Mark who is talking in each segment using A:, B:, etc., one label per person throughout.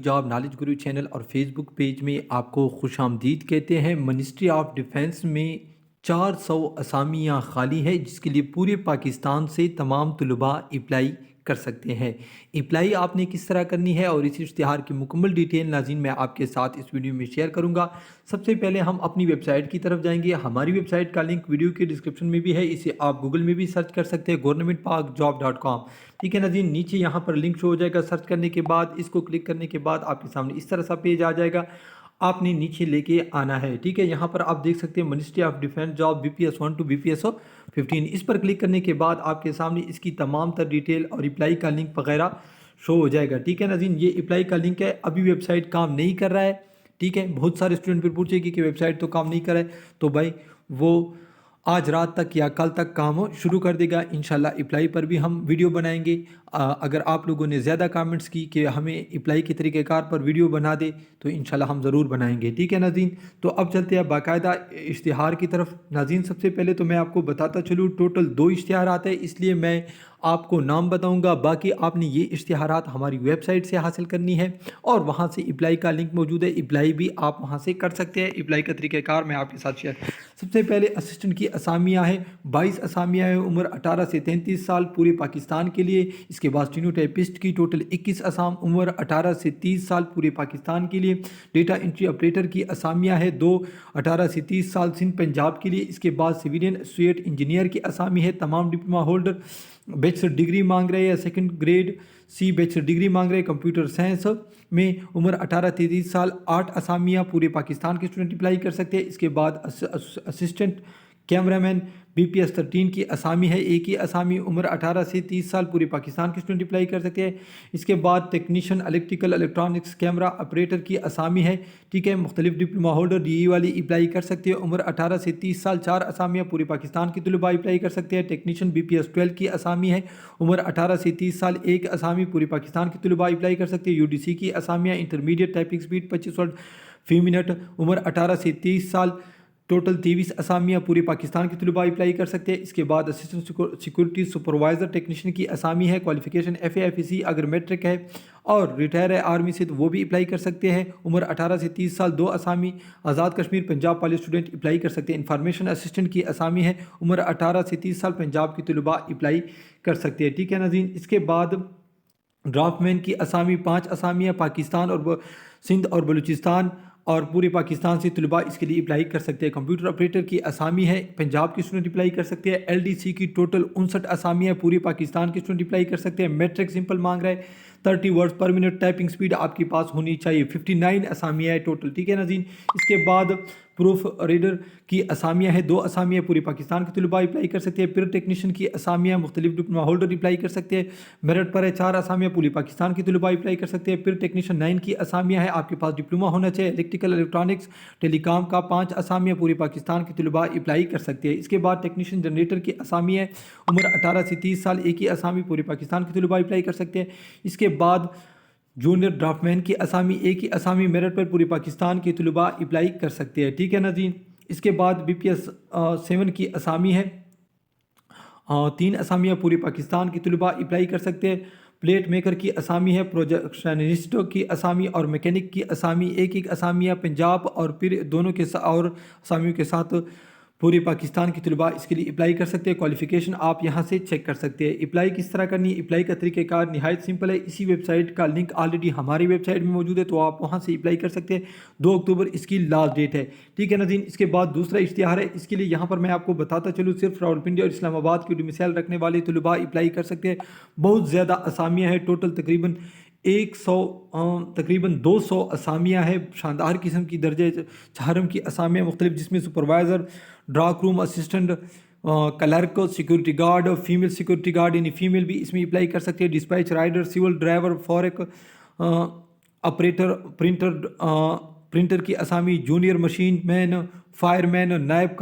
A: Job knowledge गुरु channel और Facebook page में आपको खुश आमदीद कहते हैं। मिनिस्ट्री ऑफ डिफेंस में 400 असामियाँ खाली है, जिसके लिए पूरे पाकिस्तान से तमाम तलबा अप्लाई कर सकते हैं। अप्लाई आपने किस तरह करनी है और इस इश्तिहार की मुकम्मल डिटेल नाज़रीन मैं आपके साथ इस वीडियो में शेयर करूंगा। सबसे पहले हम अपनी वेबसाइट की तरफ जाएंगे। हमारी वेबसाइट का लिंक वीडियो के डिस्क्रिप्शन में भी है, इसे आप गूगल में भी सर्च कर सकते हैं, governmentparkjob.com। ठीक है नाज़रीन, नीचे यहाँ पर लिंक शो हो जाएगा। सर्च करने के बाद इसको क्लिक करने के बाद आपके सामने इस तरह सा पेज आ जाएगा, आपने नीचे लेके आना है। ठीक है, यहाँ पर आप देख सकते हैं ministry of defence job BPS 1 to BPS 15। इस पर क्लिक करने के बाद आपके सामने इसकी तमाम तर डिटेल और अप्लाई का लिंक वगैरह शो हो जाएगा। ठीक है नाज़रीन, ये अप्लाई का लिंक है। अभी वेबसाइट काम नहीं कर रहा है। ठीक है, बहुत सारे स्टूडेंट फिर पूछेगी कि वेबसाइट तो काम नहीं कर रहा है, तो भाई वो आज रात तक या कल तक काम शुरू कर देगा। इंशाल्लाह अप्लाई पर भी हम वीडियो बनाएंगे। अगर आप लोगों ने ज़्यादा कमेंट्स की कि हमें अप्लाई के तरीक़ेकार पर वीडियो बना दे तो इंशाल्लाह हम ज़रूर बनाएंगे। ठीक है नाज़रीन, तो अब चलते हैं बाकायदा इश्तिहार की तरफ। नाज़रीन सबसे पहले तो मैं आपको बताता चलूँ, टोटल 2 इश्तिहार आते हैं, इसलिए मैं आपको नाम बताऊंगा। बाकी आपने ये इश्तिहारात हमारी वेबसाइट से हासिल करनी है और वहाँ से अप्लाई का लिंक मौजूद है, अप्लाई भी आप वहाँ से कर सकते हैं। अप्लाई का तरीक़ाकार मैं आपके साथ शेयर। सबसे पहले असिस्टेंट की असामियाँ हैं, 22 असामियाँ हैं, उम्र 18 से 33 साल पूरे पाकिस्तान के लिए। इसके बाद स्टीनोटाइपिस्ट की टोटल 21 असाम, उम्र 18 से 30 साल पूरे पाकिस्तान के लिए। डेटा एंट्री ऑपरेटर की असामियाँ है 2, 18 से 30 साल सिंध पंजाब के लिए। इसके बाद सिविलियन एसोसिएट इंजीनियर की असामी है, तमाम डिप्लोमा होल्डर बैचलर डिग्री मांग रहे हैं, second grade C bachelor degree मांग रहे हैं कंप्यूटर साइंस में, उम्र 18 से 30 साल। 8 असामियाँ पूरे पाकिस्तान के स्टूडेंट अप्लाई कर सकते हैं। इसके बाद असिस्टेंट कैमरामैन BPS 13 की असामी है, एक ही असामी, उम्र 18 से 30 साल पूरे पाकिस्तान के स्टूडेंट अप्लाई कर सकते हैं। इसके बाद technician electrical electronics camera operator की असामी है। ठीक है, मुख्तलिफ डिप्लोमा होल्डर DE वाली अप्लाई कर सकते हैं, उम्र 18 से 30 साल। 4 असामियाँ पूरे पाकिस्तान की तलबा अप्लाई कर सकते हैं। टेक्नीशियन BPS 12 की असामी है, उम्र 18 से 30 साल। एक असामी पूरे पाकिस्तान की तलबा अप्लाई कर सकते हैं। UDC की असामियाँ इंटरमीडिएट टाइपिंग स्पीड 25 वर्ड फी मिनट, उम्र 18 से 30 साल। टोटल 23 असामियाँ पूरे पाकिस्तान की तलबा अप्लाई कर सकते हैं। इसके बाद असिस्टेंट सिक्योरिटी सुपरवाइज़र टेक्नीशियन की असामी है, क्वालिफिकेशन FA/FEC अगर मैट्रिक है और रिटायर है आर्मी से तो वो भी अप्लाई कर सकते हैं, उम्र 18 से 30 साल। 2 असामी आज़ाद कश्मीर पंजाब वाले स्टूडेंट अप्लाई कर सकते हैं। इंफॉर्मेशन असिस्टेंट की असामी है, उम्र 18 से 30 साल, पंजाब की तलबा अप्लाई कर सकते हैं। ठीक है नाज़रीन, इसके बाद ड्राफ्टमैन की असामी 5 असामियाँ पाकिस्तान और सिंध और बलूचिस्तान और पूरे पाकिस्तान से तलबा इसके लिए अप्लाई कर सकते हैं। कंप्यूटर ऑपरेटर की असामी है, पंजाब के स्टूडेंट अप्लाई कर सकते हैं। LDC की टोटल 59 असामियाँ पूरे पाकिस्तान के स्टूडेंट अप्लाई कर सकते हैं। मैट्रिक सिंपल मांग रहा है, 30 वर्ड्स पर मिनट टाइपिंग स्पीड आपके पास होनी चाहिए। 59 असामियाँ है टोटल। ठीक है नाज़रीन, इसके बाद प्रूफ रीडर की असामियाँ है, 2 असामियाँ पूरे पाकिस्तान के तलबा अप्लाई कर सकते हैं। पिर टेक्नीशियन की असामियाँ मुख्तलिफ डिप्लोमा होल्डर अप्लाई कर सकते हैं, मेरिट पर है। 4 असामियाँ पूरे पाकिस्तान की तलबा अप्लाई कर सकते हैं। पिर टेक्नीशियन 9 की असामियाँ है, आपके पास डिप्लोमा होना चाहिए इलेक्ट्रिकल इलेक्ट्रॉनिक्स टेलीकॉम का। 5 असामियाँ पूरे पाकिस्तान की तलबा अप्लाई कर सकते हैं। इसके बाद टेक्नीशियन जनरेटर की असामी है, उम्र 18 से 30 साल। एक ही असामी पूरे पाकिस्तान की तलबा अप्लाई कर सकते हैं। इसके बाद जूनियर ड्राफ्टमैन की असामी, एक ही असामी, मेरिट पर पूरे पाकिस्तान के तलबा अप्लाई कर सकते हैं। ठीक है नाज़रीन, इसके बाद BPS 7 की असामी है, 3 असामियाँ पूरे पाकिस्तान की तलबा अप्लाई कर सकते हैं। प्लेट मेकर की असामी है, प्रोजेक्शनिस्ट की असामी और मैकेनिक की असामी, एक एक असामियाँ पंजाब और फिर दोनों के और असामियों के साथ पूरे पाकिस्तान की तलबा इसके लिए अप्लाई कर सकते हैं। क्वालिफिकेशन आप यहाँ से चेक कर सकते हैं। अप्लाई किस तरह करनी है, अप्लाई का तरीक़ाकार निहायत सिंपल है। इसी वेबसाइट का लिंक ऑलरेडी हमारी वेबसाइट में मौजूद है, तो आप वहाँ से अप्लाई कर सकते हैं। 2 अक्टूबर इसकी लास्ट डेट है। ठीक है नाज़रीन, इसके बाद दूसरा इश्तिहार है, इसके लिए यहाँ पर मैं आपको बताता चलूँ, सिर्फ रावलपिंडी और इस्लामाबाद की डोमिसाइल रखने वाले तलबा अप्लाई कर सकते हैं। बहुत ज़्यादा असामियाँ हैं, टोटल तकरीबन 200 असामियाँ हैं। शानदार किस्म की दर्जे चारम की असामियाँ मुख्तलिफ, जिसमें supervisor, dark room assistant, clerk, security guard, female security guard यानी फीमेल भी इसमें अप्लाई कर सकते हैं। डिस्पैच राइडर, सिविल ड्राइवर, फॉरेक ऑपरेटर, प्रिंटर की असामी, junior machine man, fire man اور نائب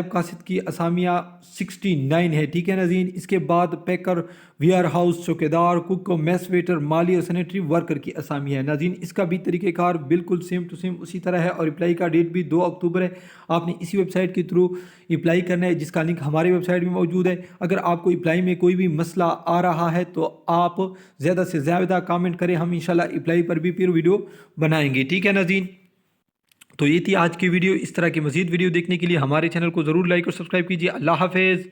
A: قاصد کی اسامیہ 69 ہے، ٹھیک ہے ناظرین۔ اس کے بعد پیکر، ویئر ہاؤس، چوکیدار، کک، میس ویٹر، مالی اور سینیٹری ورکر کی اسامی ہے ناظرین۔ اس کا بھی طریقہ کار بالکل سیم ٹو سیم اسی طرح ہے، اور اپلائی کا ڈیٹ بھی 2 اکتوبر ہے۔ آپ نے اسی ویب سائٹ کے تھرو اپلائی کرنا ہے، جس کا لنک ہماری ویب سائٹ میں موجود ہے۔ اگر آپ کو اپلائی میں کوئی بھی مسئلہ آ رہا ہے تو آپ زیادہ سے زیادہ کامنٹ کریں، ہم انشاءاللہ اپلائی پر بھی پھر ویڈیو بنائیں گے، ٹھیک ہے ناظرین۔ تو یہ تھی آج کی ویڈیو۔ اس طرح کی مزید ویڈیو دیکھنے کے لیے ہمارے چینل کو ضرور لائک اور سبسکرائب کیجیے۔ اللہ حافظ۔